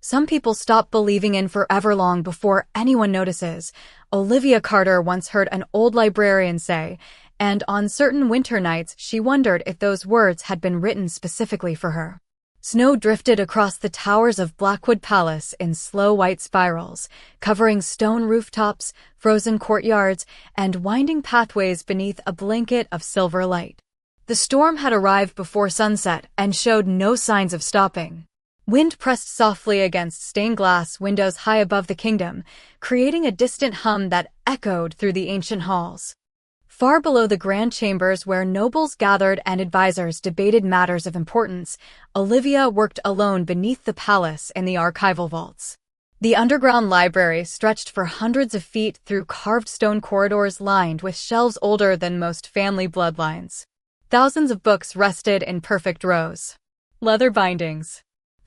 Some people stop believing in forever long before anyone notices. Olivia Carter once heard an old librarian say, and on certain winter nights she wondered if those words had been written specifically for her. Snow drifted across the towers of Blackwood Palace in slow white spirals, covering stone rooftops, frozen courtyards, and winding pathways beneath a blanket of silver light. The storm had arrived before sunset and showed no signs of stopping. Wind pressed softly against stained glass windows high above the kingdom, creating a distant hum that echoed through the ancient halls. Far below the grand chambers where nobles gathered and advisors debated matters of importance, Olivia worked alone beneath the palace in the archival vaults. The underground library stretched for hundreds of feet through carved stone corridors lined with shelves older than most family bloodlines. Thousands of books rested in perfect rows. Leather bindings,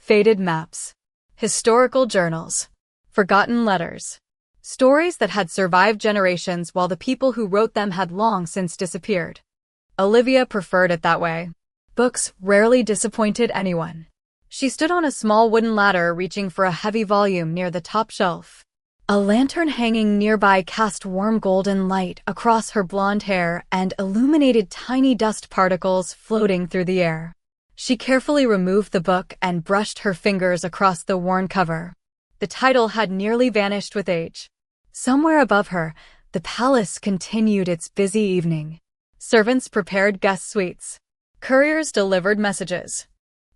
faded maps, historical journals, forgotten letters. Stories that had survived generations while the people who wrote them had long since disappeared. Olivia preferred it that way. Books rarely disappointed anyone. She stood on a small wooden ladder reaching for a heavy volume near the top shelf. A lantern hanging nearby cast warm golden light across her blonde hair and illuminated tiny dust particles floating through the air. She carefully removed the book and brushed her fingers across the worn cover. The title had nearly vanished with age. Somewhere above her, the palace continued its busy evening. Servants prepared guest suites. Couriers delivered messages.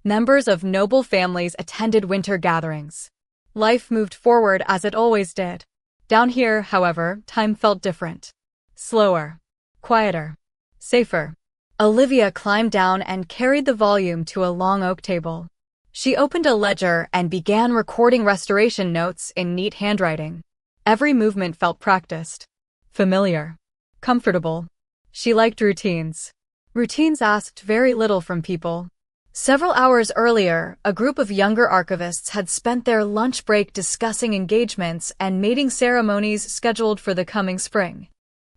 Members of noble families attended winter gatherings. Life moved forward as it always did. Down here, however, time felt different. Slower. Quieter. Safer. Olivia climbed down and carried the volume to a long oak table. She opened a ledger and began recording restoration notes in neat handwriting. Every movement felt practiced. Familiar. Comfortable. She liked routines. Routines asked very little from people. Several hours earlier, a group of younger archivists had spent their lunch break discussing engagements and mating ceremonies scheduled for the coming spring.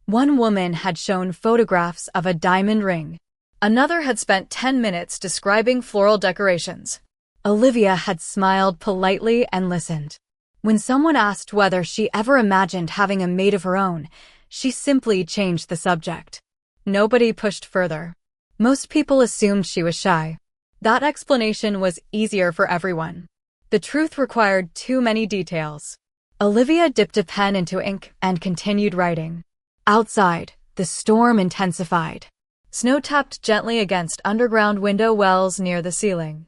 One woman had shown photographs of a diamond ring. Another had spent 10 minutes describing floral decorations. Olivia had smiled politely and listened. When someone asked whether she ever imagined having a maid of her own, she simply changed the subject. Nobody pushed further. Most people assumed she was shy. That explanation was easier for everyone. The truth required too many details. Olivia dipped a pen into ink and continued writing. Outside, the storm intensified. Snow tapped gently against underground window wells near the ceiling.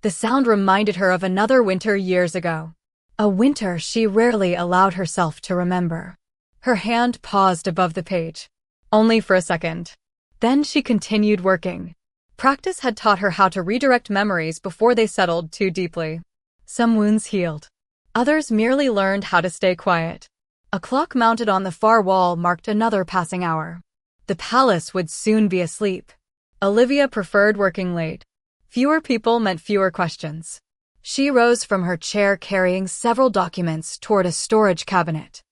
The sound reminded her of another winter years ago. A winter she rarely allowed herself to remember. Her hand paused above the page. Only for a second. Then she continued working. Practice had taught her how to redirect memories before they settled too deeply. Some wounds healed. Others merely learned how to stay quiet. A clock mounted on the far wall marked another passing hour. The palace would soon be asleep. Olivia preferred working late. Fewer people meant fewer questions. She rose from her chair carrying several documents toward a storage cabinet.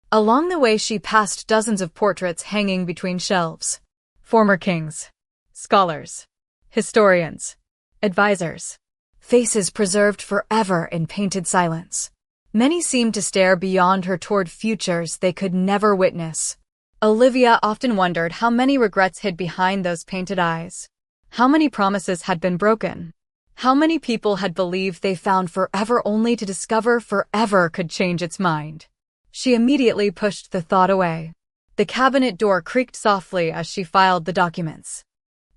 Along the way she passed dozens of portraits hanging between shelves. Former kings. Scholars. Historians. Advisors. Faces preserved forever in painted silence. Many seemed to stare beyond her toward futures they could never witness. Olivia often wondered how many regrets hid behind those painted eyes. How many promises had been broken. How many people had believed they found forever only to discover forever could change its mind. She immediately pushed the thought away. The cabinet door creaked softly as she filed the documents.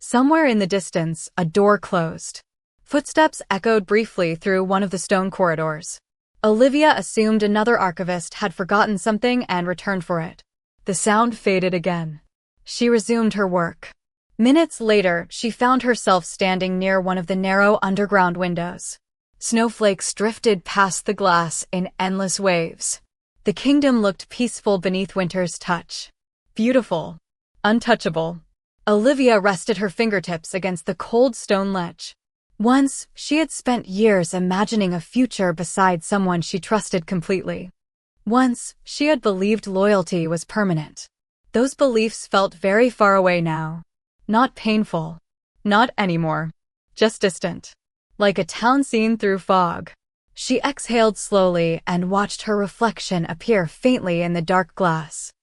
Somewhere in the distance, a door closed. Footsteps echoed briefly through one of the stone corridors. Olivia assumed another archivist had forgotten something and returned for it. The sound faded again. She resumed her work. Minutes later, she found herself standing near one of the narrow underground windows. Snowflakes drifted past the glass in endless waves. The kingdom looked peaceful beneath winter's touch. Beautiful. Untouchable. Olivia rested her fingertips against the cold stone ledge. Once, she had spent years imagining a future beside someone she trusted completely. Once, she had believed loyalty was permanent. Those beliefs felt very far away now. Not painful. Not anymore. Just distant. Like a town seen through fog. She exhaled slowly and watched her reflection appear faintly in the dark glass.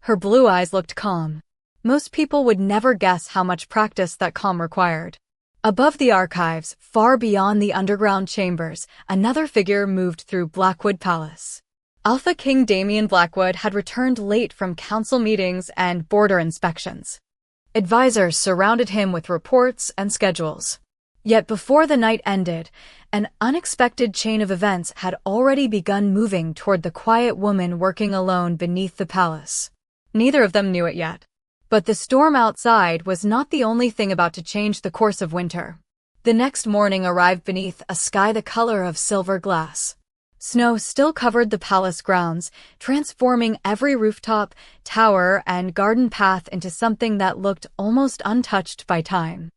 Her blue eyes looked calm. Most people would never guess how much practice that calm required. Above the archives, far beyond the underground chambers, another figure moved through Blackwood Palace. Alpha King Damian Blackwood had returned late from council meetings and border inspections. Advisors surrounded him with reports and schedules. Yet before the night ended, an unexpected chain of events had already begun moving toward the quiet woman working alone beneath the palace. Neither of them knew it yet. But the storm outside was not the only thing about to change the course of winter. The next morning arrived beneath a sky the color of silver glass. Snow still covered the palace grounds, transforming every rooftop, tower, and garden path into something that looked almost untouched by time.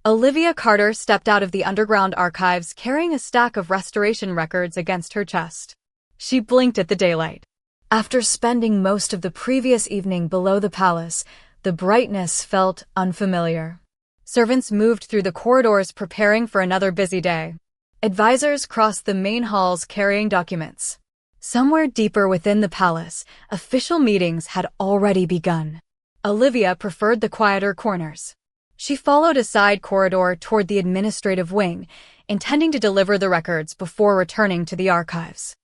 Olivia Carter stepped out of the underground archives carrying a stack of restoration records against her chest. She blinked at the daylight. After spending most of the previous evening below the palace, the brightness felt unfamiliar. Servants moved through the corridors preparing for another busy day. Advisors crossed the main halls carrying documents. Somewhere deeper within the palace, official meetings had already begun. Olivia preferred the quieter corners. She followed a side corridor toward the administrative wing, intending to deliver the records before returning to the archives.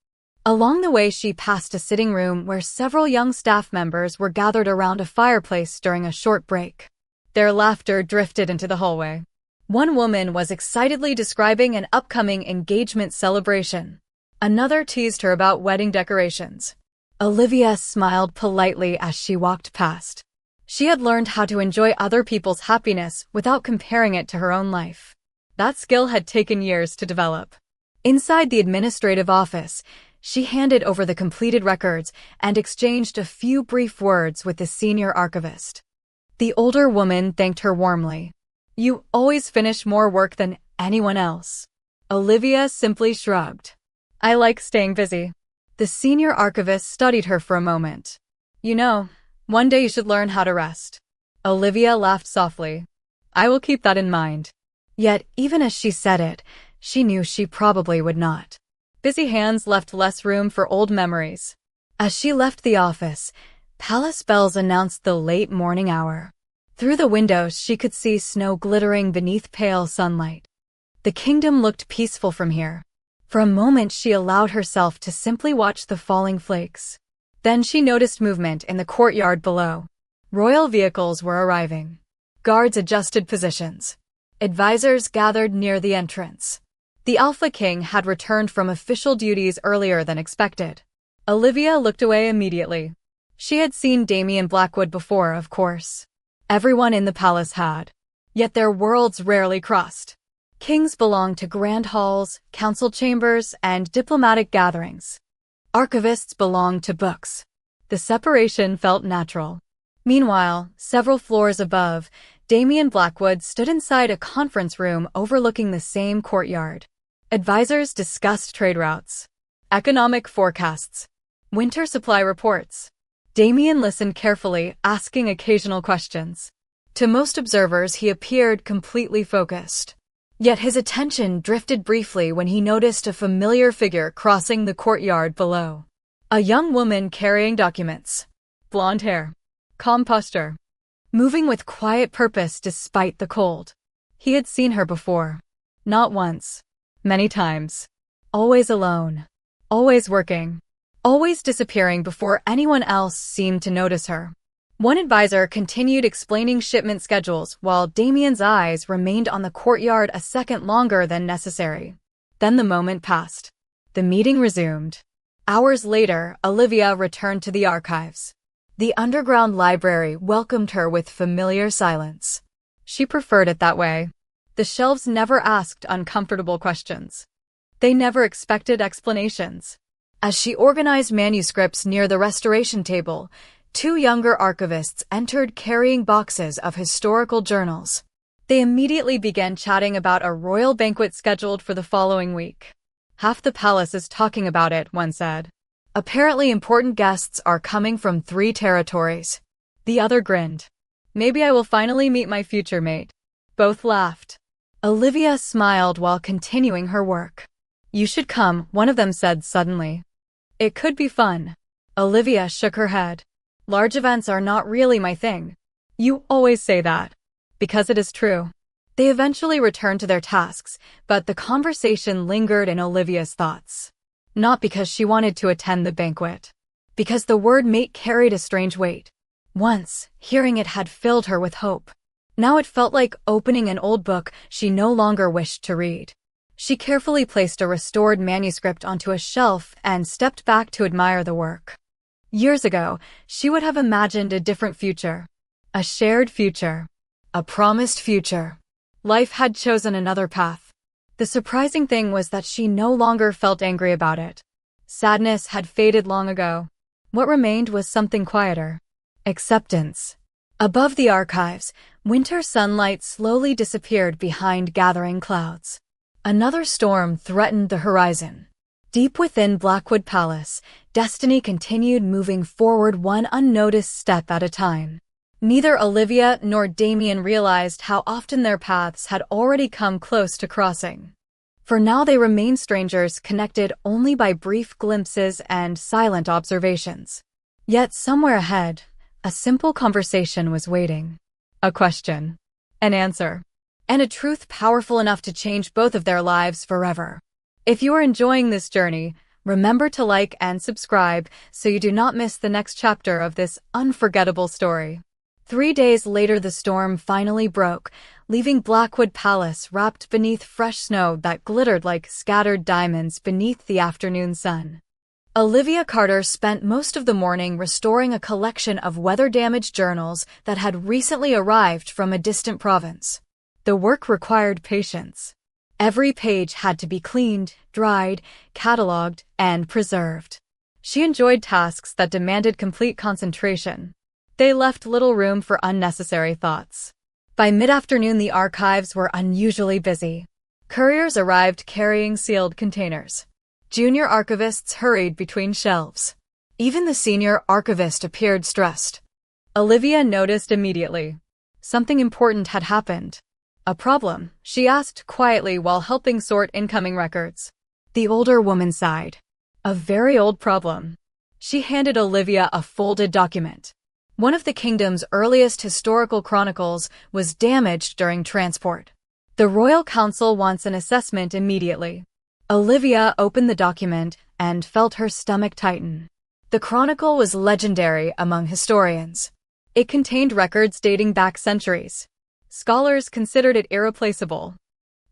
Along the way, she passed a sitting room where several young staff members were gathered around a fireplace during a short break. Their laughter drifted into the hallway. One woman was excitedly describing an upcoming engagement celebration. Another teased her about wedding decorations. Olivia smiled politely as she walked past. She had learned how to enjoy other people's happiness without comparing it to her own life. That skill had taken years to develop. Inside the administrative office, she handed over the completed records and exchanged a few brief words with the senior archivist. The older woman thanked her warmly. "You always finish more work than anyone else." Olivia simply shrugged. "I like staying busy." The senior archivist studied her for a moment. "You know, one day you should learn how to rest." Olivia laughed softly. "I will keep that in mind." Yet, even as she said it, she knew she probably would not. Busy hands left less room for old memories. As she left the office, palace bells announced the late morning hour. Through the windows, she could see snow glittering beneath pale sunlight. The kingdom looked peaceful from here. For a moment, she allowed herself to simply watch the falling flakes. Then she noticed movement in the courtyard below. Royal vehicles were arriving. Guards adjusted positions. Advisors gathered near the entrance. The Alpha King had returned from official duties earlier than expected. Olivia looked away immediately. She had seen Damian Blackwood before, of course. Everyone in the palace had. Yet their worlds rarely crossed. Kings belonged to grand halls, council chambers, and diplomatic gatherings. Archivists belonged to books. The separation felt natural. Meanwhile, several floors above, Damian Blackwood stood inside a conference room overlooking the same courtyard. Advisors discussed trade routes, economic forecasts, winter supply reports. Damian listened carefully, asking occasional questions. To most observers, he appeared completely focused. Yet his attention drifted briefly when he noticed a familiar figure crossing the courtyard below. A young woman carrying documents. Blonde hair. Calm posture. Moving with quiet purpose despite the cold. He had seen her before. Not once. Many times. Always alone. Always working. Always disappearing before anyone else seemed to notice her. One advisor continued explaining shipment schedules while Damian's eyes remained on the courtyard a second longer than necessary. Then the moment passed. The meeting resumed. Hours later, Olivia returned to the archives. The underground library welcomed her with familiar silence. She preferred it that way. The shelves never asked uncomfortable questions. They never expected explanations. As she organized manuscripts near the restoration table, two younger archivists entered carrying boxes of historical journals. They immediately began chatting about a royal banquet scheduled for the following week. "Half the palace is talking about it," one said. "Apparently important guests are coming from 3 territories." The other grinned. "Maybe I will finally meet my future mate." Both laughed. Olivia smiled while continuing her work. You should come, one of them said suddenly. It could be fun. Olivia shook her head. Large events are not really my thing. You always say that. Because it is true. They eventually returned to their tasks, but the conversation lingered in Olivia's thoughts. Not because she wanted to attend the banquet. Because the word mate carried a strange weight. Once, hearing it had filled her with hope. Now it felt like opening an old book she no longer wished to read. She carefully placed a restored manuscript onto a shelf and stepped back to admire the work. Years ago, she would have imagined a different future. A shared future. A promised future. Life had chosen another path. The surprising thing was that she no longer felt angry about it. Sadness had faded long ago. What remained was something quieter. Acceptance. Above the archives, winter sunlight slowly disappeared behind gathering clouds. Another storm threatened the horizon. Deep within Blackwood Palace, destiny continued moving forward one unnoticed step at a time. Neither Olivia nor Damien realized how often their paths had already come close to crossing. For now they remained strangers connected only by brief glimpses and silent observations. Yet somewhere ahead, a simple conversation was waiting. A question. An answer. And a truth powerful enough to change both of their lives forever. If you are enjoying this journey, remember to like and subscribe so you do not miss the next chapter of this unforgettable story. 3 days later the storm finally broke, leaving Blackwood Palace wrapped beneath fresh snow that glittered like scattered diamonds beneath the afternoon sun. Olivia Carter spent most of the morning restoring a collection of weather-damaged journals that had recently arrived from a distant province. The work required patience. Every page had to be cleaned, dried, catalogued, and preserved. She enjoyed tasks that demanded complete concentration. They left little room for unnecessary thoughts. By mid-afternoon, the archives were unusually busy. Couriers arrived carrying sealed containers. Junior archivists hurried between shelves. Even the senior archivist appeared stressed. Olivia noticed immediately. Something important had happened. A problem, she asked quietly while helping sort incoming records. The older woman sighed. A very old problem. She handed Olivia a folded document. One of the kingdom's earliest historical chronicles was damaged during transport. The royal council wants an assessment immediately. Olivia opened the document and felt her stomach tighten. The chronicle was legendary among historians. It contained records dating back centuries. Scholars considered it irreplaceable.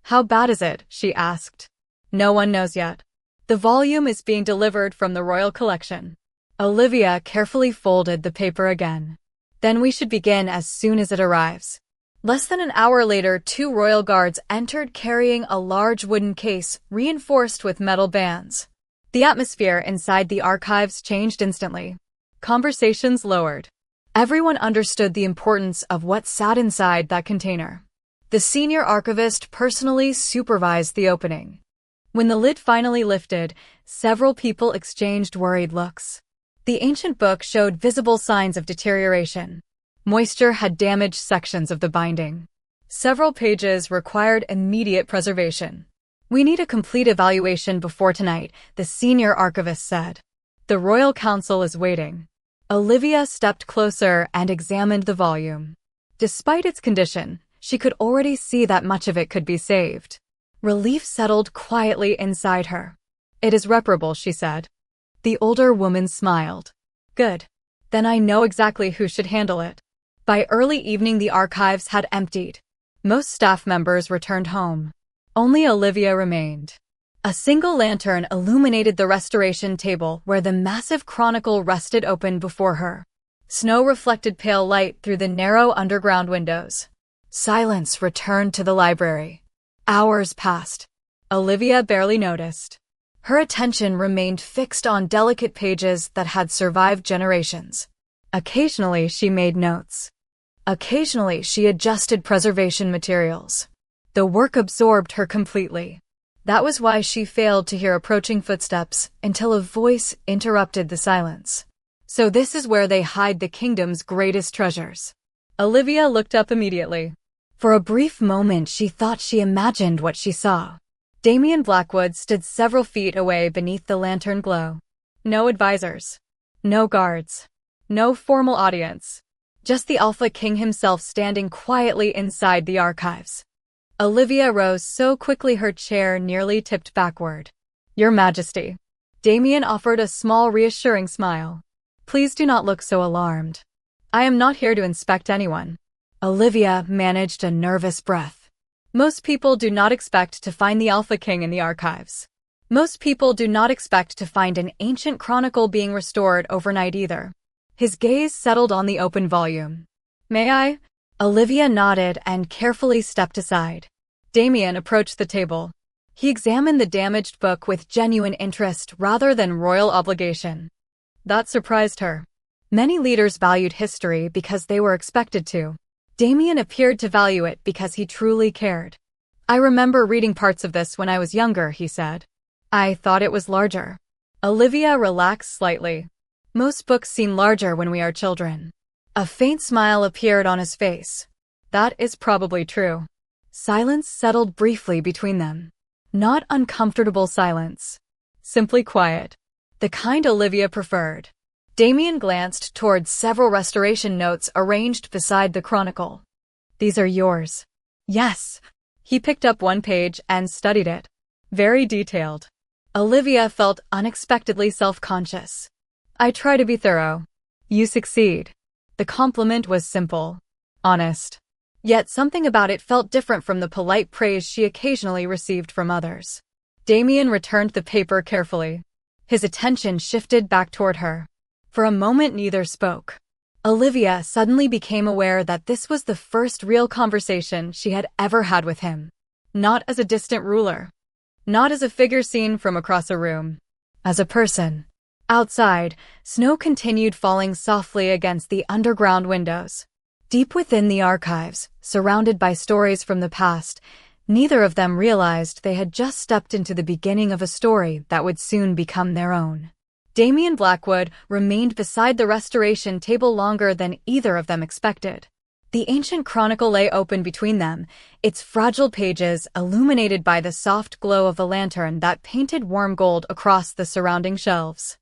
How bad is it? She asked. No one knows yet. The volume is being delivered from the royal collection. Olivia carefully folded the paper again. Then we should begin as soon as it arrives. Less than an hour later, 2 royal guards entered carrying a large wooden case reinforced with metal bands. The atmosphere inside the archives changed instantly. Conversations lowered. Everyone understood the importance of what sat inside that container. The senior archivist personally supervised the opening. When the lid finally lifted, several people exchanged worried looks. The ancient book showed visible signs of deterioration. Moisture had damaged sections of the binding. Several pages required immediate preservation. We need a complete evaluation before tonight, the senior archivist said. The royal council is waiting. Olivia stepped closer and examined the volume. Despite its condition, she could already see that much of it could be saved. Relief settled quietly inside her. It is reparable, she said. The older woman smiled. Good. Then I know exactly who should handle it. By early evening, the archives had emptied. Most staff members returned home. Only Olivia remained. A single lantern illuminated the restoration table where the massive chronicle rested open before her. Snow reflected pale light through the narrow underground windows. Silence returned to the library. Hours passed. Olivia barely noticed. Her attention remained fixed on delicate pages that had survived generations. Occasionally, she made notes. Occasionally, she adjusted preservation materials. The work absorbed her completely. That was why she failed to hear approaching footsteps until a voice interrupted the silence. So this is where they hide the kingdom's greatest treasures. Olivia looked up immediately. For a brief moment, she thought she imagined what she saw. Damian Blackwood stood several feet away beneath the lantern glow. No advisors. No guards. No formal audience. Just the Alpha King himself standing quietly inside the archives. Olivia rose so quickly her chair nearly tipped backward. Your Majesty. Damian offered a small reassuring smile. Please do not look so alarmed. I am not here to inspect anyone. Olivia managed a nervous breath. Most people do not expect to find the Alpha King in the archives. Most people do not expect to find an ancient chronicle being restored overnight either. His gaze settled on the open volume. May I? Olivia nodded and carefully stepped aside. Damian approached the table. He examined the damaged book with genuine interest rather than royal obligation. That surprised her. Many leaders valued history because they were expected to. Damian appeared to value it because he truly cared. I remember reading parts of this when I was younger, he said. I thought it was larger. Olivia relaxed slightly. Most books seem larger when we are children. A faint smile appeared on his face. That is probably true. Silence settled briefly between them. Not uncomfortable silence. Simply quiet. The kind Olivia preferred. Damian glanced towards several restoration notes arranged beside the chronicle. These are yours. Yes. He picked up one page and studied it. Very detailed. Olivia felt unexpectedly self-conscious. I try to be thorough. You succeed. The compliment was simple. Honest. Yet something about it felt different from the polite praise she occasionally received from others. Damian returned the paper carefully. His attention shifted back toward her. For a moment neither spoke. Olivia suddenly became aware that this was the first real conversation she had ever had with him. Not as a distant ruler. Not as a figure seen from across a room. As a person. Outside, snow continued falling softly against the underground windows. Deep within the archives, surrounded by stories from the past, neither of them realized they had just stepped into the beginning of a story that would soon become their own. Damian Blackwood remained beside the restoration table longer than either of them expected. The ancient chronicle lay open between them, its fragile pages illuminated by the soft glow of the lantern that painted warm gold across the surrounding shelves.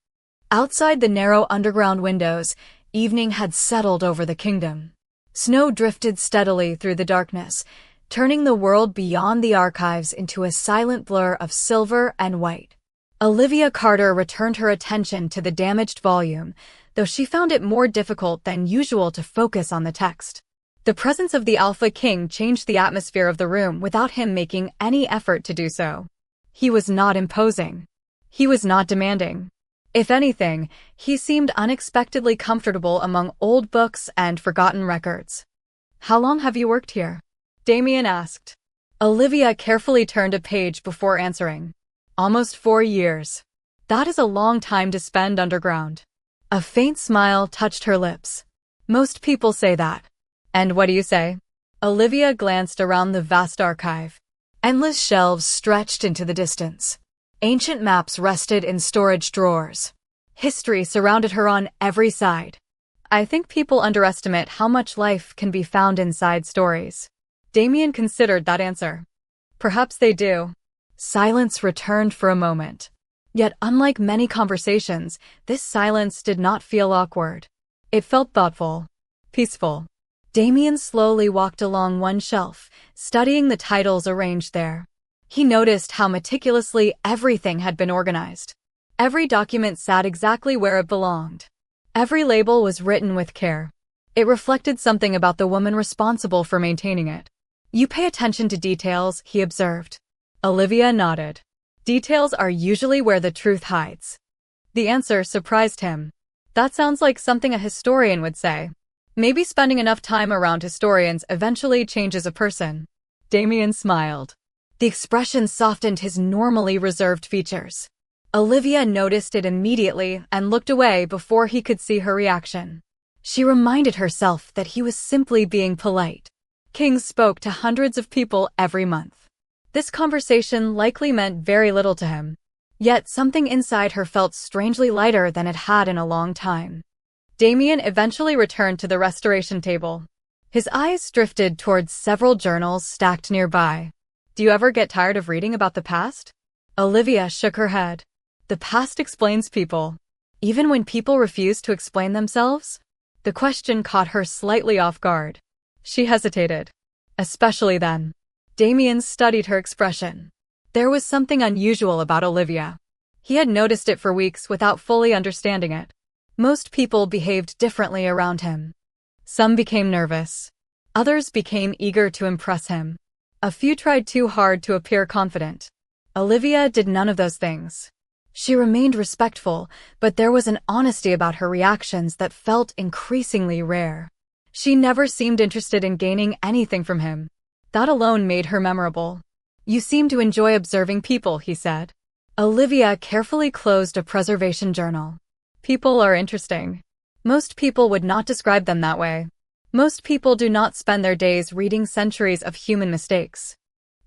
Outside the narrow underground windows, evening had settled over the kingdom. Snow drifted steadily through the darkness, turning the world beyond the archives into a silent blur of silver and white. Olivia Carter returned her attention to the damaged volume, though she found it more difficult than usual to focus on the text. The presence of the Alpha King changed the atmosphere of the room without him making any effort to do so. He was not imposing. He was not demanding. If anything, he seemed unexpectedly comfortable among old books and forgotten records. How long have you worked here? Damian asked. Olivia carefully turned a page before answering. Almost 4 years. That is a long time to spend underground. A faint smile touched her lips. Most people say that. And what do you say? Olivia glanced around the vast archive. Endless shelves stretched into the distance. Ancient maps rested in storage drawers. History surrounded her on every side. I think people underestimate how much life can be found inside stories. Damian considered that answer. Perhaps they do. Silence returned for a moment. Yet unlike many conversations, this silence did not feel awkward. It felt thoughtful. Peaceful. Damian slowly walked along one shelf, studying the titles arranged there. He noticed how meticulously everything had been organized. Every document sat exactly where it belonged. Every label was written with care. It reflected something about the woman responsible for maintaining it. You pay attention to details, he observed. Olivia nodded. Details are usually where the truth hides. The answer surprised him. That sounds like something a historian would say. Maybe spending enough time around historians eventually changes a person. Damian smiled. The expression softened his normally reserved features. Olivia noticed it immediately and looked away before he could see her reaction. She reminded herself that he was simply being polite. Kings spoke to hundreds of people every month. This conversation likely meant very little to him. Yet something inside her felt strangely lighter than it had in a long time. Damian eventually returned to the restoration table. His eyes drifted towards several journals stacked nearby. Do you ever get tired of reading about the past? Olivia shook her head. The past explains people. Even when people refuse to explain themselves? The question caught her slightly off guard. She hesitated. Especially then. Damien studied her expression. There was something unusual about Olivia. He had noticed it for weeks without fully understanding it. Most people behaved differently around him. Some became nervous. Others became eager to impress him. A few tried too hard to appear confident. Olivia did none of those things. She remained respectful, but there was an honesty about her reactions that felt increasingly rare. She never seemed interested in gaining anything from him. That alone made her memorable. You seem to enjoy observing people, he said. Olivia carefully closed a preservation journal. People are interesting. Most people would not describe them that way. Most people do not spend their days reading centuries of human mistakes.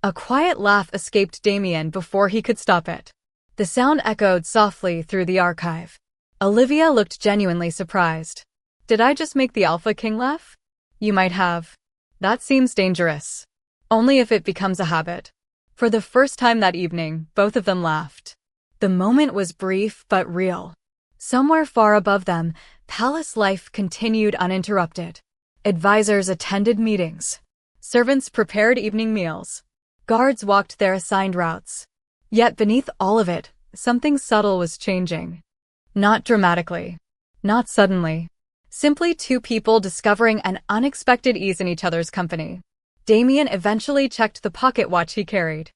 A quiet laugh escaped Damien before he could stop it. The sound echoed softly through the archive. Olivia looked genuinely surprised. Did I just make the Alpha King laugh? You might have. That seems dangerous. Only if it becomes a habit. For the first time that evening, both of them laughed. The moment was brief but real. Somewhere far above them, palace life continued uninterrupted. Advisors attended meetings. Servants prepared evening meals. Guards walked their assigned routes. Yet beneath all of it, something subtle was changing. Not dramatically. Not suddenly. Simply two people discovering an unexpected ease in each other's company. Damien eventually checked the pocket watch he carried.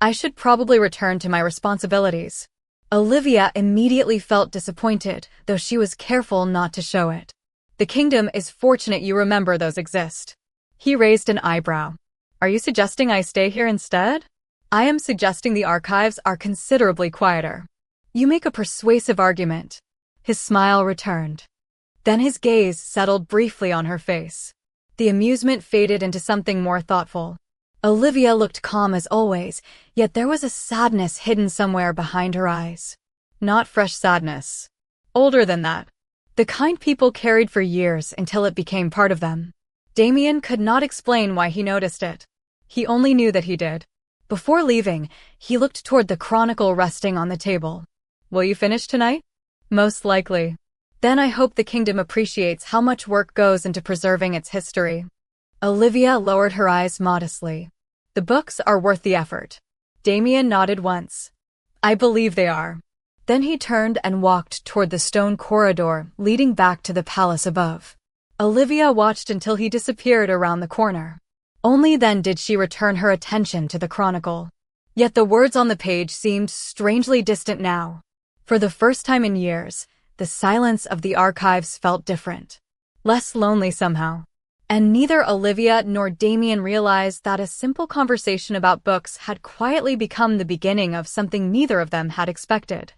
I should probably return to my responsibilities. Olivia immediately felt disappointed, though she was careful not to show it. The kingdom is fortunate you remember those exist. He raised an eyebrow. Are you suggesting I stay here instead? I am suggesting the archives are considerably quieter. You make a persuasive argument. His smile returned. Then his gaze settled briefly on her face. The amusement faded into something more thoughtful. Olivia looked calm as always, yet there was a sadness hidden somewhere behind her eyes. Not fresh sadness. Older than that. The kind people carried for years until it became part of them. Damien could not explain why he noticed it. He only knew that he did. Before leaving, he looked toward the chronicle resting on the table. Will you finish tonight? Most likely. Then I hope the kingdom appreciates how much work goes into preserving its history. Olivia lowered her eyes modestly. The books are worth the effort. Damien nodded once. I believe they are. Then he turned and walked toward the stone corridor leading back to the palace above. Olivia watched until he disappeared around the corner. Only then did she return her attention to the chronicle. Yet the words on the page seemed strangely distant now. For the first time in years, the silence of the archives felt different. Less lonely somehow. And neither Olivia nor Damien realized that a simple conversation about books had quietly become the beginning of something neither of them had expected.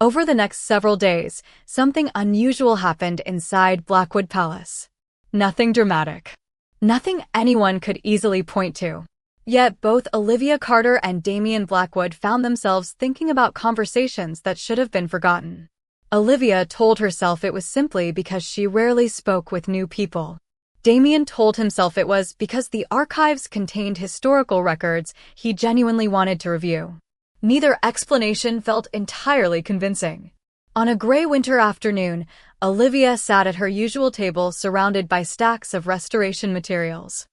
Over the next several days, something unusual happened inside Blackwood Palace. Nothing dramatic. Nothing anyone could easily point to. Yet both Olivia Carter and Damien Blackwood found themselves thinking about conversations that should have been forgotten. Olivia told herself it was simply because she rarely spoke with new people. Damien told himself it was because the archives contained historical records he genuinely wanted to review. Neither explanation felt entirely convincing. On a gray winter afternoon, Olivia sat at her usual table surrounded by stacks of restoration materials.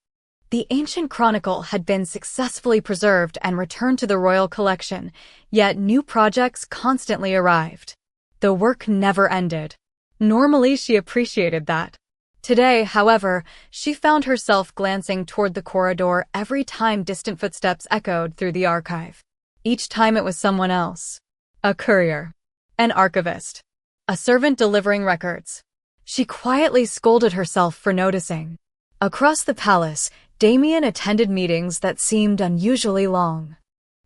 The ancient chronicle had been successfully preserved and returned to the royal collection, yet new projects constantly arrived. The work never ended. Normally she appreciated that. Today, however, she found herself glancing toward the corridor every time distant footsteps echoed through the archive. Each time it was someone else. A courier. An archivist. A servant delivering records. She quietly scolded herself for noticing. Across the palace, Damien attended meetings that seemed unusually long.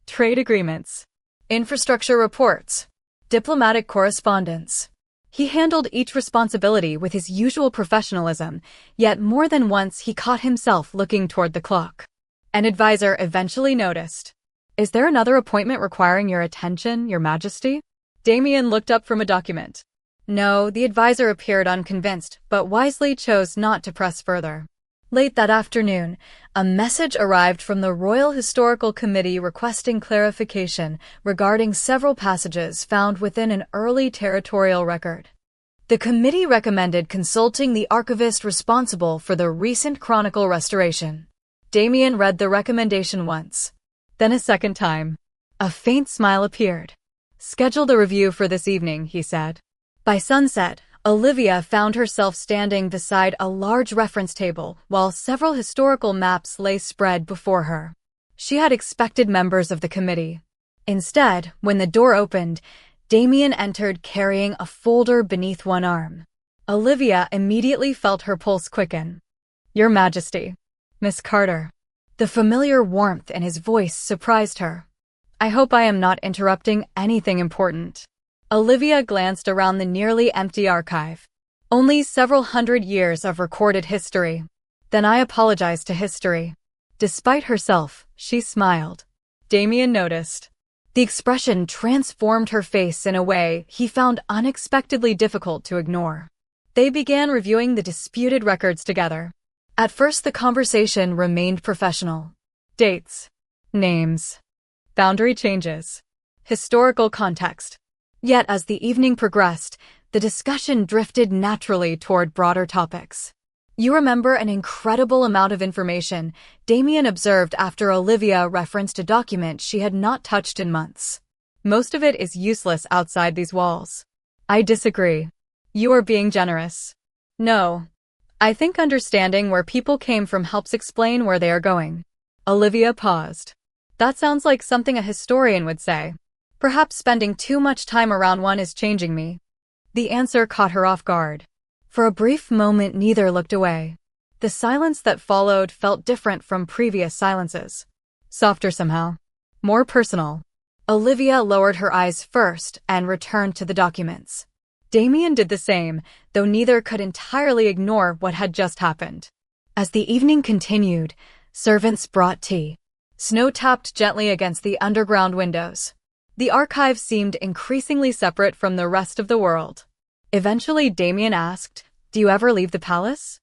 Trade agreements. Infrastructure reports. Diplomatic correspondence. He handled each responsibility with his usual professionalism, yet more than once he caught himself looking toward the clock. An advisor eventually noticed. Is there another appointment requiring your attention, Your Majesty? Damien looked up from a document. No, the advisor appeared unconvinced, but wisely chose not to press further. Late that afternoon, a message arrived from the Royal Historical Committee requesting clarification regarding several passages found within an early territorial record. The committee recommended consulting the archivist responsible for the recent chronicle restoration. Damien read the recommendation once, then a second time. A faint smile appeared. "Schedule the review for this evening," he said. By sunset, Olivia found herself standing beside a large reference table while several historical maps lay spread before her. She had expected members of the committee. Instead, when the door opened, Damien entered carrying a folder beneath one arm. Olivia immediately felt her pulse quicken. "Your Majesty." "Miss Carter." The familiar warmth in his voice surprised her. "I hope I am not interrupting anything important." Olivia glanced around the nearly empty archive. Only several hundred years of recorded history. "Then I apologize to history." Despite herself, she smiled. Damien noticed. The expression transformed her face in a way he found unexpectedly difficult to ignore. They began reviewing the disputed records together. At first, the conversation remained professional. Dates, names, boundary changes, historical context. Yet as the evening progressed, the discussion drifted naturally toward broader topics. "You remember an incredible amount of information," Damien observed after Olivia referenced a document she had not touched in months. "Most of it is useless outside these walls." "I disagree. You are being generous." "No. I think understanding where people came from helps explain where they are going." Olivia paused. "That sounds like something a historian would say. Perhaps spending too much time around one is changing me." The answer caught her off guard. For a brief moment, neither looked away. The silence that followed felt different from previous silences. Softer somehow. More personal. Olivia lowered her eyes first and returned to the documents. Damien did the same, though neither could entirely ignore what had just happened. As the evening continued, servants brought tea. Snow tapped gently against the underground windows. The archive seemed increasingly separate from the rest of the world. Eventually, Damien asked, "Do you ever leave the palace?"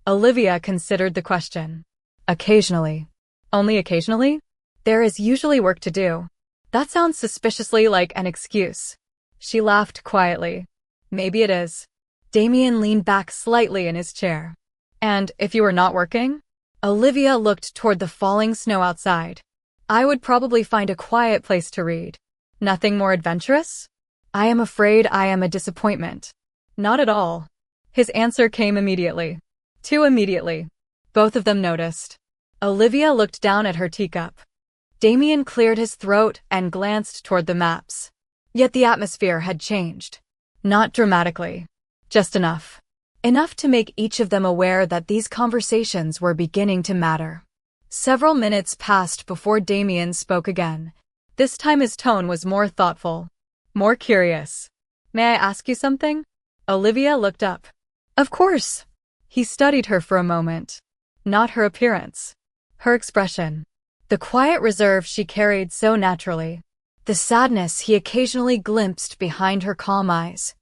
Olivia considered the question. "Occasionally." "Only occasionally?" "There is usually work to do." "That sounds suspiciously like an excuse." She laughed quietly. "Maybe it is." Damien leaned back slightly in his chair. "And if you were not working?" Olivia looked toward the falling snow outside. "I would probably find a quiet place to read." "Nothing more adventurous?" "I am afraid I am a disappointment." "Not at all." His answer came immediately. Too immediately. Both of them noticed. Olivia looked down at her teacup. Damien cleared his throat and glanced toward the maps. Yet the atmosphere had changed. Not dramatically. Just enough. Enough to make each of them aware that these conversations were beginning to matter. Several minutes passed before Damien spoke again. This time his tone was more thoughtful. More curious. "May I ask you something?" Olivia looked up. "Of course." He studied her for a moment. Not her appearance. Her expression. The quiet reserve she carried so naturally. The sadness he occasionally glimpsed behind her calm eyes.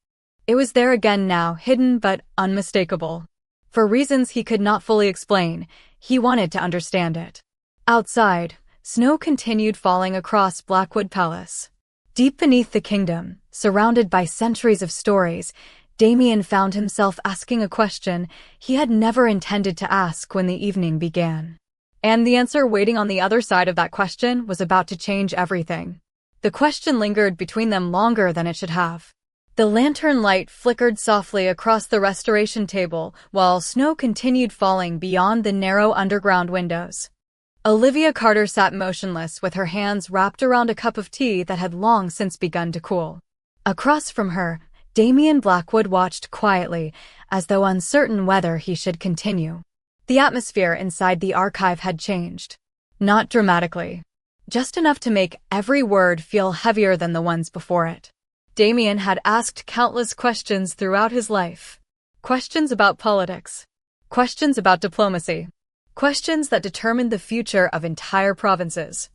It was there again now, hidden but unmistakable. For reasons he could not fully explain, he wanted to understand it. Outside, snow continued falling across Blackwood Palace. Deep beneath the kingdom, surrounded by centuries of stories, Damien found himself asking a question he had never intended to ask when the evening began. And the answer waiting on the other side of that question was about to change everything. The question lingered between them longer than it should have. The lantern light flickered softly across the restoration table while snow continued falling beyond the narrow underground windows. Olivia Carter sat motionless with her hands wrapped around a cup of tea that had long since begun to cool. Across from her, Damien Blackwood watched quietly, as though uncertain whether he should continue. The atmosphere inside the archive had changed. Not dramatically. Just enough to make every word feel heavier than the ones before it. Damien had asked countless questions throughout his life. Questions about politics. Questions about diplomacy. Questions that determined the future of entire provinces.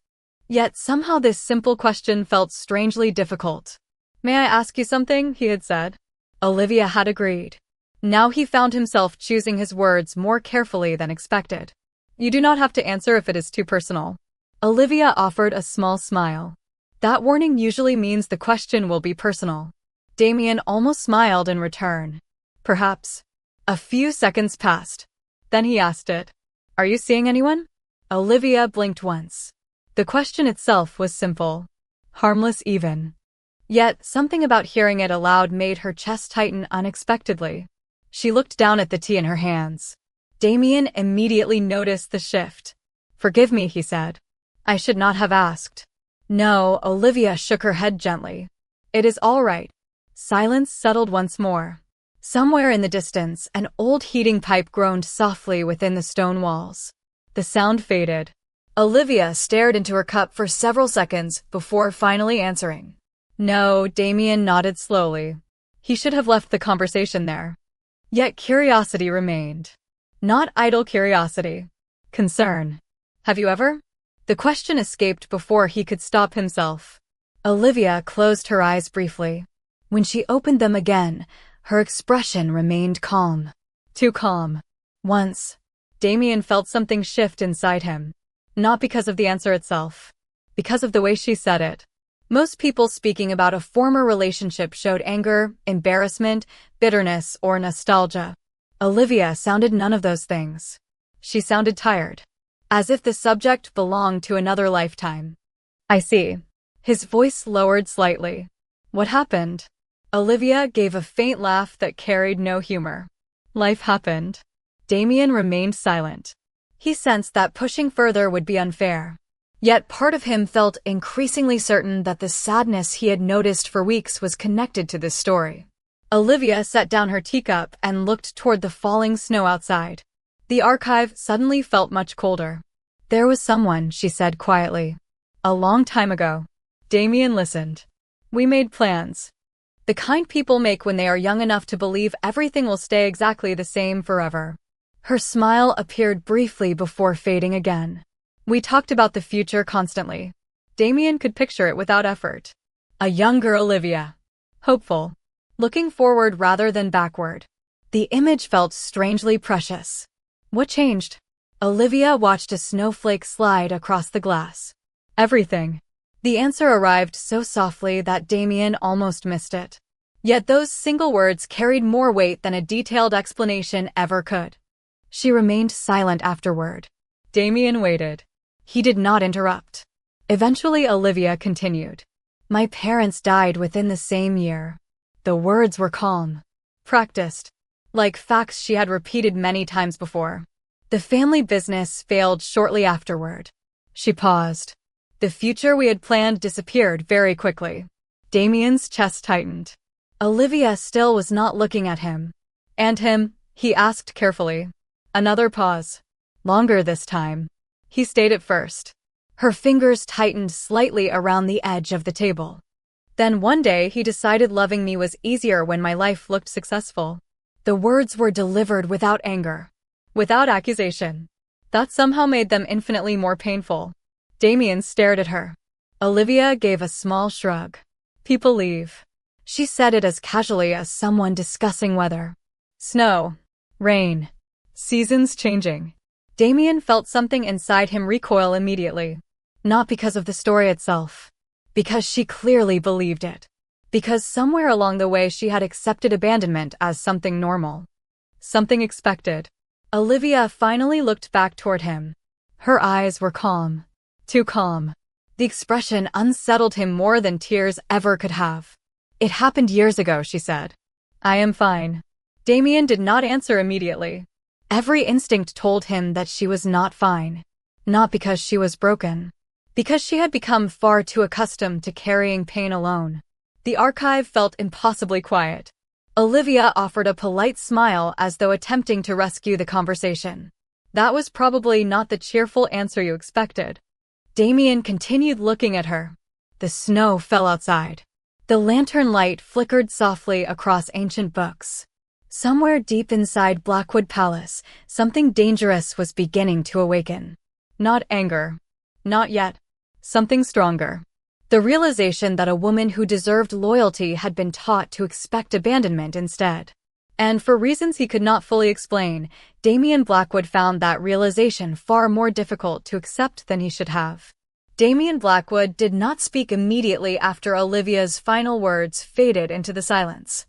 Yet somehow this simple question felt strangely difficult. "May I ask you something?" he had said. Olivia had agreed. Now he found himself choosing his words more carefully than expected. You do not have to answer if it is too personal. Olivia offered a small smile. That warning usually means the question will be personal. Damien almost smiled in return. Perhaps. A few seconds passed. Then he asked it. Are you seeing anyone? Olivia blinked once. The question itself was simple. Harmless even. Yet, something about hearing it aloud made her chest tighten unexpectedly. She looked down at the tea in her hands. Damien immediately noticed the shift. Forgive me, he said. I should not have asked. No, Olivia shook her head gently. It is all right. Silence settled once more. Somewhere in the distance, an old heating pipe groaned softly within the stone walls. The sound faded. Olivia stared into her cup for several seconds before finally answering. No, Damien nodded slowly. He should have left the conversation there. Yet curiosity remained. Not idle curiosity. Concern. Have you ever? The question escaped before he could stop himself. Olivia closed her eyes briefly. When she opened them again, her expression remained calm. Too calm. Once, Damien felt something shift inside him. Not because of the answer itself. Because of the way she said it. Most people speaking about a former relationship showed anger, embarrassment, bitterness, or nostalgia. Olivia sounded none of those things. She sounded tired. As if the subject belonged to another lifetime. I see. His voice lowered slightly. What happened? Olivia gave a faint laugh that carried no humor. Life happened. Damien remained silent. He sensed that pushing further would be unfair. Yet part of him felt increasingly certain that the sadness he had noticed for weeks was connected to this story. Olivia set down her teacup and looked toward the falling snow outside. The archive suddenly felt much colder. There was someone, she said quietly. A long time ago. Damien listened. We made plans. The kind people make when they are young enough to believe everything will stay exactly the same forever. Her smile appeared briefly before fading again. We talked about the future constantly. Damien could picture it without effort. A younger Olivia. Hopeful. Looking forward rather than backward. The image felt strangely precious. What changed? Olivia watched a snowflake slide across the glass. Everything. The answer arrived so softly that Damien almost missed it. Yet those single words carried more weight than a detailed explanation ever could. She remained silent afterward. Damien waited. He did not interrupt. Eventually Olivia continued. My parents died within the same year. The words were calm. Practiced. Like facts she had repeated many times before. The family business failed shortly afterward. She paused. The future we had planned disappeared very quickly. Damien's chest tightened. Olivia still was not looking at him. And him, he asked carefully. Another pause. Longer this time. He stayed at first. Her fingers tightened slightly around the edge of the table. Then one day he decided loving me was easier when my life looked successful. The words were delivered without anger. Without accusation. That somehow made them infinitely more painful. Damien stared at her. Olivia gave a small shrug. People leave. She said it as casually as someone discussing weather. Snow. Rain. Seasons changing. Damien felt something inside him recoil immediately. Not because of the story itself. Because she clearly believed it. Because somewhere along the way she had accepted abandonment as something normal. Something expected. Olivia finally looked back toward him. Her eyes were calm. Too calm. The expression unsettled him more than tears ever could have. It happened years ago, she said. I am fine. Damien did not answer immediately. Every instinct told him that she was not fine. Not because she was broken. Because she had become far too accustomed to carrying pain alone. The archive felt impossibly quiet. Olivia offered a polite smile as though attempting to rescue the conversation. That was probably not the cheerful answer you expected. Damien continued looking at her. The snow fell outside. The lantern light flickered softly across ancient books. Somewhere deep inside Blackwood Palace, something dangerous was beginning to awaken. Not anger. Not yet. Something stronger. The realization that a woman who deserved loyalty had been taught to expect abandonment instead. And for reasons he could not fully explain, Damian Blackwood found that realization far more difficult to accept than he should have. Damian Blackwood did not speak immediately after Olivia's final words faded into the silence.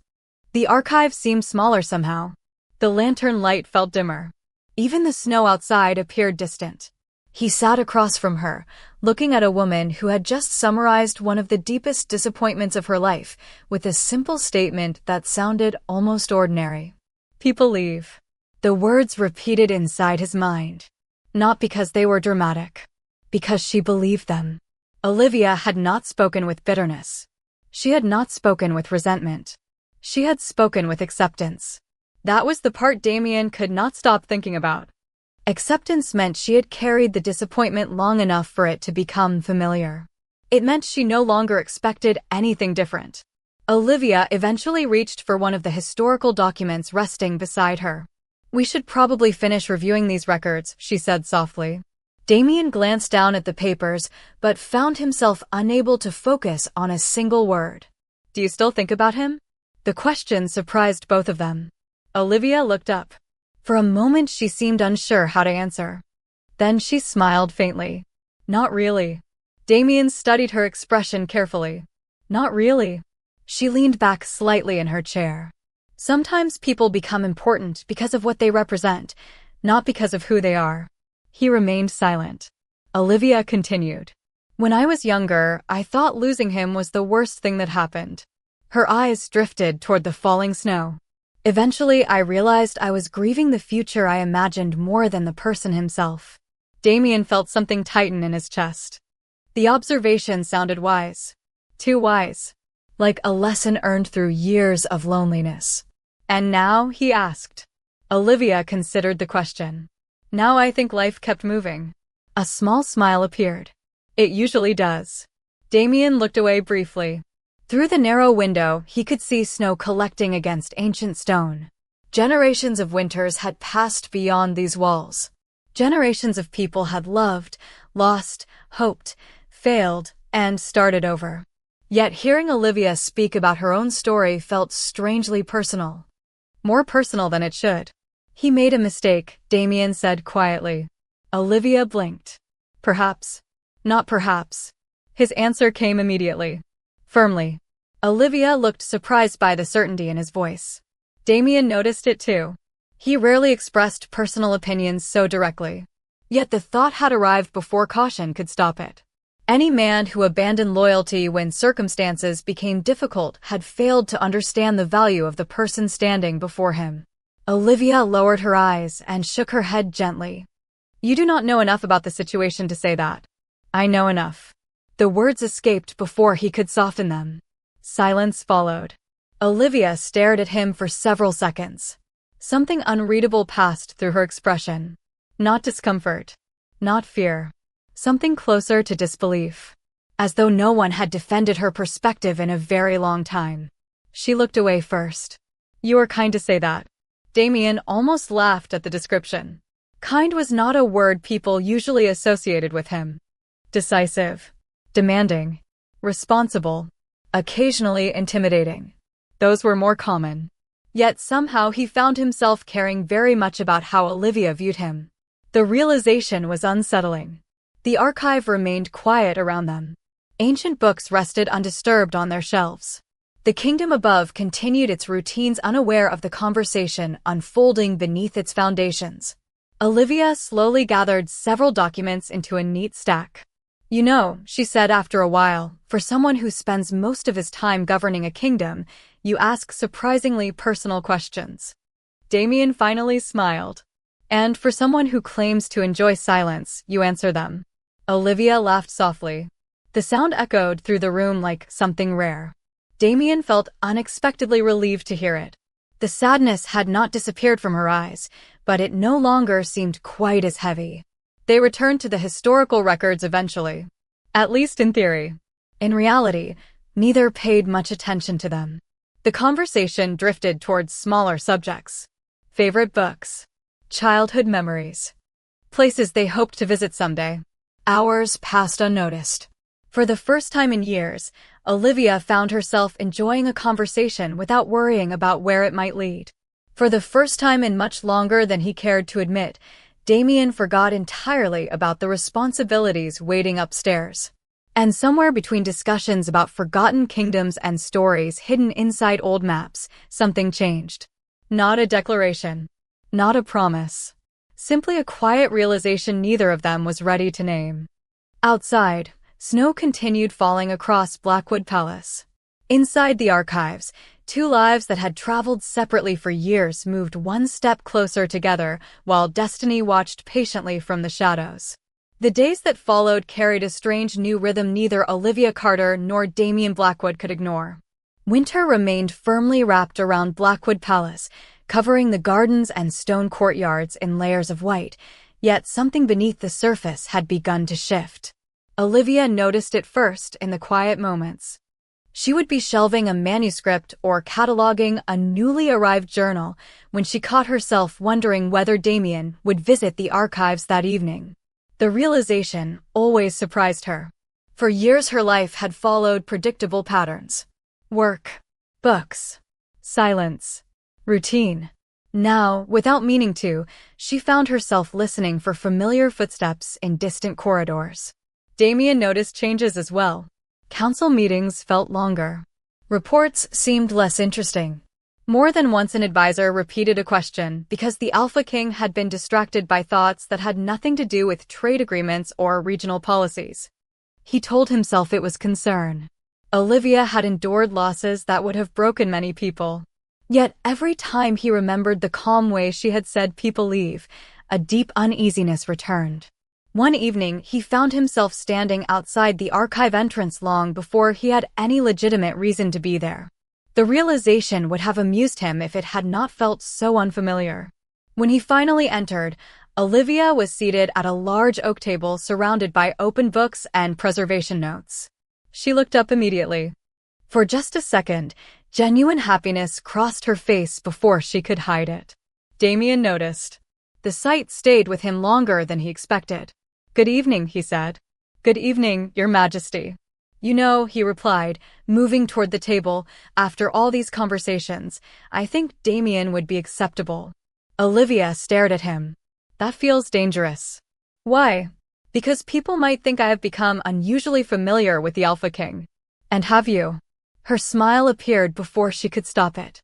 The archive seemed smaller somehow. The lantern light felt dimmer. Even the snow outside appeared distant. He sat across from her, looking at a woman who had just summarized one of the deepest disappointments of her life with a simple statement that sounded almost ordinary. People leave. The words repeated inside his mind. Not because they were dramatic. Because she believed them. Olivia had not spoken with bitterness. She had not spoken with resentment. She had spoken with acceptance. That was the part Damian could not stop thinking about. Acceptance meant she had carried the disappointment long enough for it to become familiar. It meant she no longer expected anything different. Olivia eventually reached for one of the historical documents resting beside her. "We should probably finish reviewing these records," she said softly. Damian glanced down at the papers, but found himself unable to focus on a single word. "Do you still think about him?" The question surprised both of them. Olivia looked up. For a moment she seemed unsure how to answer. Then she smiled faintly. "Not really." Damian studied her expression carefully. "Not really." She leaned back slightly in her chair. "Sometimes people become important because of what they represent, not because of who they are." He remained silent. Olivia continued. "When I was younger, I thought losing him was the worst thing that happened." Her eyes drifted toward the falling snow. "Eventually, I realized I was grieving the future I imagined more than the person himself." Damian felt something tighten in his chest. The observation sounded wise. Too wise. Like a lesson earned through years of loneliness. "And now?" he asked. Olivia considered the question. "Now I think life kept moving." A small smile appeared. "It usually does." Damian looked away briefly. Through the narrow window, he could see snow collecting against ancient stone. Generations of winters had passed beyond these walls. Generations of people had loved, lost, hoped, failed, and started over. Yet hearing Olivia speak about her own story felt strangely personal. More personal than it should. "He made a mistake," Damian said quietly. Olivia blinked. "Perhaps." "Not perhaps." His answer came immediately. Firmly. Olivia looked surprised by the certainty in his voice. Damian noticed it too. He rarely expressed personal opinions so directly. Yet the thought had arrived before caution could stop it. Any man who abandoned loyalty when circumstances became difficult had failed to understand the value of the person standing before him. Olivia lowered her eyes and shook her head gently. "You do not know enough about the situation to say that." "I know enough." The words escaped before he could soften them. Silence followed. Olivia stared at him for several seconds. Something unreadable passed through her expression. Not discomfort. Not fear. Something closer to disbelief. As though no one had defended her perspective in a very long time. She looked away first. "You are kind to say that." Damian almost laughed at the description. Kind was not a word people usually associated with him. Decisive. Demanding. Responsible. Occasionally intimidating. Those were more common. Yet somehow he found himself caring very much about how Olivia viewed him. The realization was unsettling. The archive remained quiet around them. Ancient books rested undisturbed on their shelves. The kingdom above continued its routines unaware of the conversation unfolding beneath its foundations. Olivia slowly gathered several documents into a neat stack. "You know," she said after a while, "for someone who spends most of his time governing a kingdom, you ask surprisingly personal questions." Damian finally smiled. "And for someone who claims to enjoy silence, you answer them." Olivia laughed softly. The sound echoed through the room like something rare. Damian felt unexpectedly relieved to hear it. The sadness had not disappeared from her eyes, but it no longer seemed quite as heavy. They returned to the historical records eventually. At least in theory. In reality, neither paid much attention to them. The conversation drifted towards smaller subjects. Favorite books. Childhood memories. Places they hoped to visit someday. Hours passed unnoticed. For the first time in years, Olivia found herself enjoying a conversation without worrying about where it might lead. For the first time in much longer than he cared to admit, Damien forgot entirely about the responsibilities waiting upstairs. And somewhere between discussions about forgotten kingdoms and stories hidden inside old maps, something changed. Not a declaration. Not a promise. Simply a quiet realization neither of them was ready to name. Outside, snow continued falling across Blackwood Palace. Inside the archives, two lives that had traveled separately for years moved one step closer together while destiny watched patiently from the shadows. The days that followed carried a strange new rhythm neither Olivia Carter nor Damien Blackwood could ignore. Winter remained firmly wrapped around Blackwood Palace, covering the gardens and stone courtyards in layers of white, yet something beneath the surface had begun to shift. Olivia noticed it first in the quiet moments. She would be shelving a manuscript or cataloging a newly arrived journal when she caught herself wondering whether Damien would visit the archives that evening. The realization always surprised her. For years her life had followed predictable patterns. Work, books, silence, routine. Now, without meaning to, she found herself listening for familiar footsteps in distant corridors. Damien noticed changes as well. Council meetings felt longer. Reports seemed less interesting. More than once an advisor repeated a question because the Alpha King had been distracted by thoughts that had nothing to do with trade agreements or regional policies. He told himself it was concern. Olivia had endured losses that would have broken many people. Yet every time he remembered the calm way she had said people leave, a deep uneasiness returned. One evening, he found himself standing outside the archive entrance long before he had any legitimate reason to be there. The realization would have amused him if it had not felt so unfamiliar. When he finally entered, Olivia was seated at a large oak table surrounded by open books and preservation notes. She looked up immediately. For just a second, genuine happiness crossed her face before she could hide it. Damien noticed. The sight stayed with him longer than he expected. "Good evening," he said. "Good evening, Your Majesty." "You know," he replied, moving toward the table, "after all these conversations, I think Damien would be acceptable." Olivia stared at him. "That feels dangerous." "Why?" "Because people might think I have become unusually familiar with the Alpha King." "And have you?" Her smile appeared before she could stop it.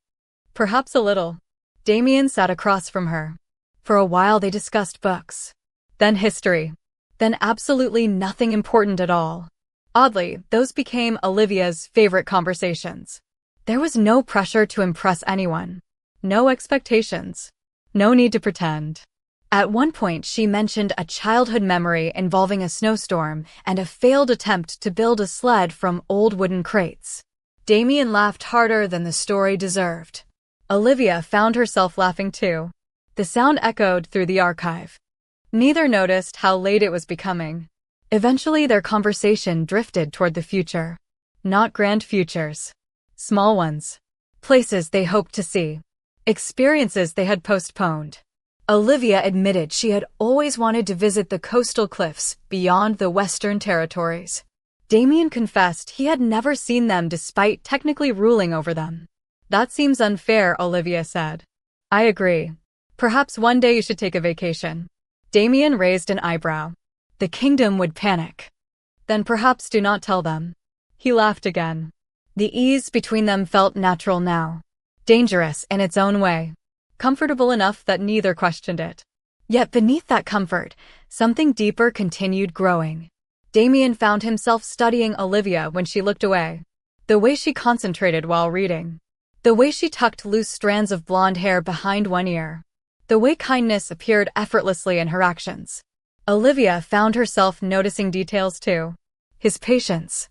"Perhaps a little." Damien sat across from her. For a while they discussed books. Then history. Then absolutely nothing important at all. Oddly, those became Olivia's favorite conversations. There was no pressure to impress anyone. No expectations. No need to pretend. At one point she mentioned a childhood memory involving a snowstorm and a failed attempt to build a sled from old wooden crates. Damien laughed harder than the story deserved. Olivia found herself laughing too. The sound echoed through the archive. Neither noticed how late it was becoming. Eventually their conversation drifted toward the future. Not grand futures. Small ones. Places they hoped to see. Experiences they had postponed. Olivia admitted she had always wanted to visit the coastal cliffs beyond the Western Territories. Damien confessed he had never seen them despite technically ruling over them. "That seems unfair," Olivia said. "I agree. Perhaps one day you should take a vacation." Damien raised an eyebrow. The kingdom would panic. "Then perhaps do not tell them." He laughed again. The ease between them felt natural now. Dangerous in its own way. Comfortable enough that neither questioned it. Yet beneath that comfort, something deeper continued growing. Damien found himself studying Olivia when she looked away. The way she concentrated while reading. The way she tucked loose strands of blonde hair behind one ear. The way kindness appeared effortlessly in her actions. Olivia found herself noticing details too. His patience.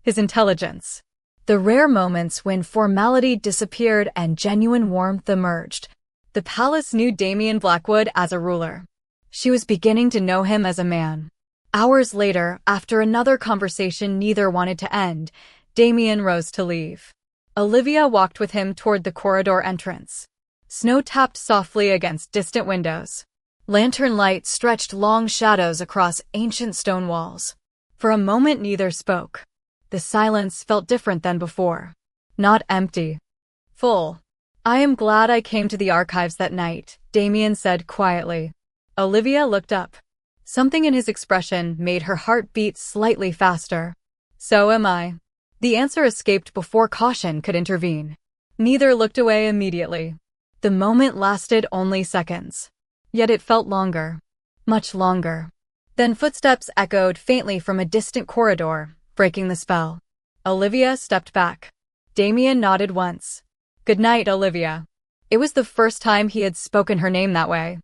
His intelligence. The rare moments when formality disappeared and genuine warmth emerged. The palace knew Damien Blackwood as a ruler. She was beginning to know him as a man. Hours later, after another conversation neither wanted to end, Damien rose to leave. Olivia walked with him toward the corridor entrance. Snow tapped softly against distant windows. Lantern light stretched long shadows across ancient stone walls. For a moment neither spoke. The silence felt different than before. Not empty. Full. I am glad I came to the archives that night, Damien said quietly. Olivia looked up. Something in his expression made her heart beat slightly faster. So am I. The answer escaped before caution could intervene. Neither looked away immediately. The moment lasted only seconds. Yet it felt longer. Much longer. Then footsteps echoed faintly from a distant corridor, breaking the spell. Olivia stepped back. Damien nodded once. Good night, Olivia. It was the first time he had spoken her name that way.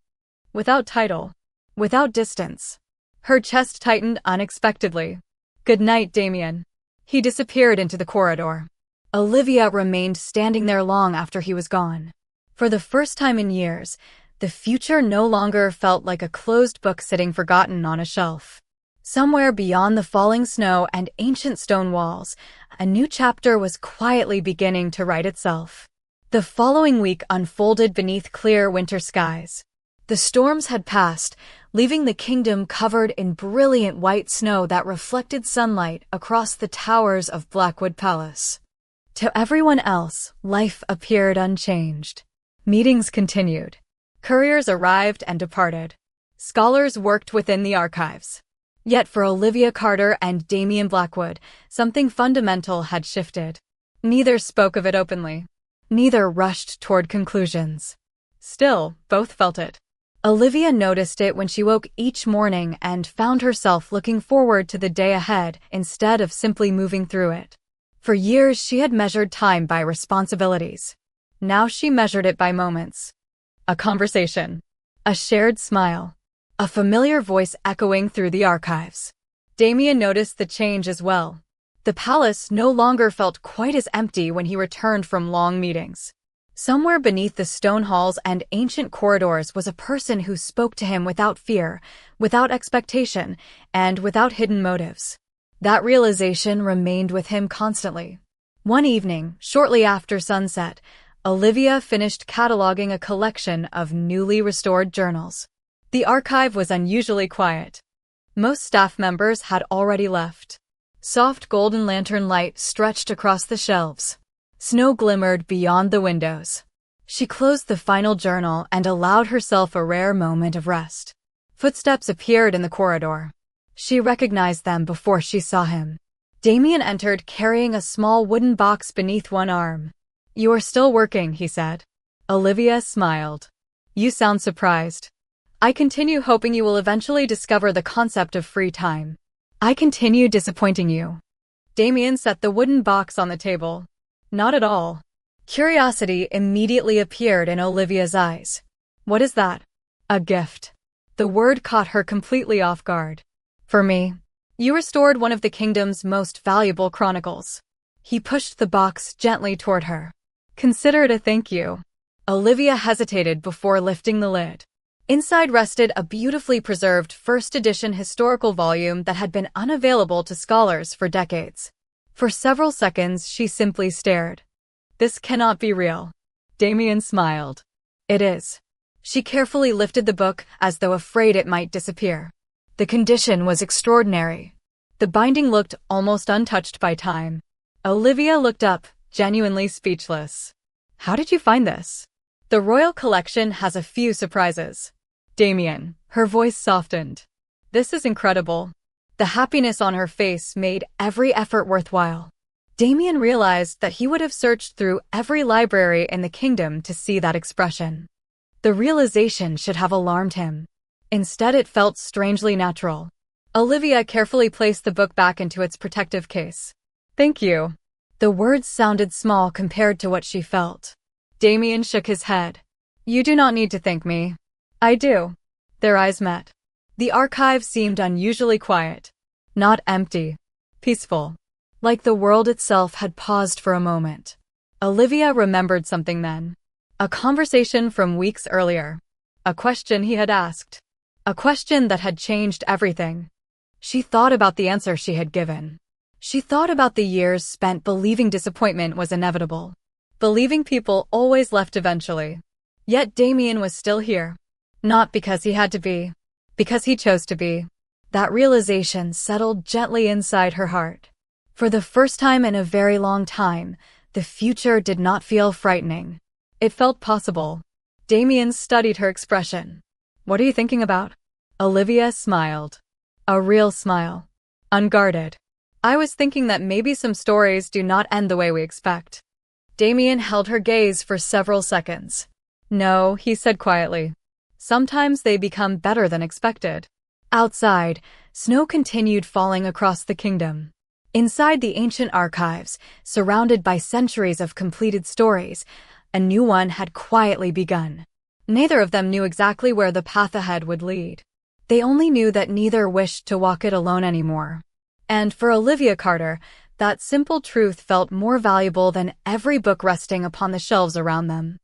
Without title. Without distance. Her chest tightened unexpectedly. Good night, Damien. He disappeared into the corridor. Olivia remained standing there long after he was gone. For the first time in years, the future no longer felt like a closed book sitting forgotten on a shelf. Somewhere beyond the falling snow and ancient stone walls, a new chapter was quietly beginning to write itself. The following week unfolded beneath clear winter skies. The storms had passed, leaving the kingdom covered in brilliant white snow that reflected sunlight across the towers of Blackwood Palace. To everyone else, life appeared unchanged. Meetings continued. Couriers arrived and departed. Scholars worked within the archives. Yet for Olivia Carter and Damien Blackwood, something fundamental had shifted. Neither spoke of it openly. Neither rushed toward conclusions. Still, both felt it. Olivia noticed it when she woke each morning and found herself looking forward to the day ahead instead of simply moving through it. For years, she had measured time by responsibilities. Now she measured it by moments. A conversation. A shared smile. A familiar voice echoing through the archives. Damien noticed the change as well. The palace no longer felt quite as empty when he returned from long meetings. Somewhere beneath the stone halls and ancient corridors was a person who spoke to him without fear, without expectation, and without hidden motives. That realization remained with him constantly. One evening, shortly after sunset, Olivia finished cataloging a collection of newly restored journals. The archive was unusually quiet. Most staff members had already left. Soft golden lantern light stretched across the shelves. Snow glimmered beyond the windows. She closed the final journal and allowed herself a rare moment of rest. Footsteps appeared in the corridor. She recognized them before she saw him. Damien entered carrying a small wooden box beneath one arm. You are still working, he said. Olivia smiled. You sound surprised. I continue hoping you will eventually discover the concept of free time. I continue disappointing you. Damien set the wooden box on the table. Not at all. Curiosity immediately appeared in Olivia's eyes. What is that? A gift. The word caught her completely off guard. For me. You restored one of the kingdom's most valuable chronicles. He pushed the box gently toward her. Consider it a thank you. Olivia hesitated before lifting the lid. Inside rested a beautifully preserved first-edition historical volume that had been unavailable to scholars for decades. For several seconds, she simply stared. This cannot be real. Damien smiled. It is. She carefully lifted the book as though afraid it might disappear. The condition was extraordinary. The binding looked almost untouched by time. Olivia looked up, genuinely speechless. How did you find this? The royal collection has a few surprises. Damien, her voice softened. This is incredible. The happiness on her face made every effort worthwhile. Damien realized that he would have searched through every library in the kingdom to see that expression. The realization should have alarmed him. Instead, it felt strangely natural. Olivia carefully placed the book back into its protective case. Thank you. The words sounded small compared to what she felt. Damien shook his head. You do not need to thank me. I do. Their eyes met. The archive seemed unusually quiet. Not empty. Peaceful. Like the world itself had paused for a moment. Olivia remembered something then. A conversation from weeks earlier. A question he had asked. A question that had changed everything. She thought about the answer she had given. She thought about the years spent believing disappointment was inevitable. Believing people always left eventually. Yet Damien was still here. Not because he had to be. Because he chose to be. That realization settled gently inside her heart. For the first time in a very long time, the future did not feel frightening. It felt possible. Damien studied her expression. What are you thinking about? Olivia smiled. A real smile. Unguarded. I was thinking that maybe some stories do not end the way we expect. Damien held her gaze for several seconds. No, he said quietly. Sometimes they become better than expected. Outside, snow continued falling across the kingdom. Inside the ancient archives, surrounded by centuries of completed stories, a new one had quietly begun. Neither of them knew exactly where the path ahead would lead. They only knew that neither wished to walk it alone anymore. And for Olivia Carter, that simple truth felt more valuable than every book resting upon the shelves around them.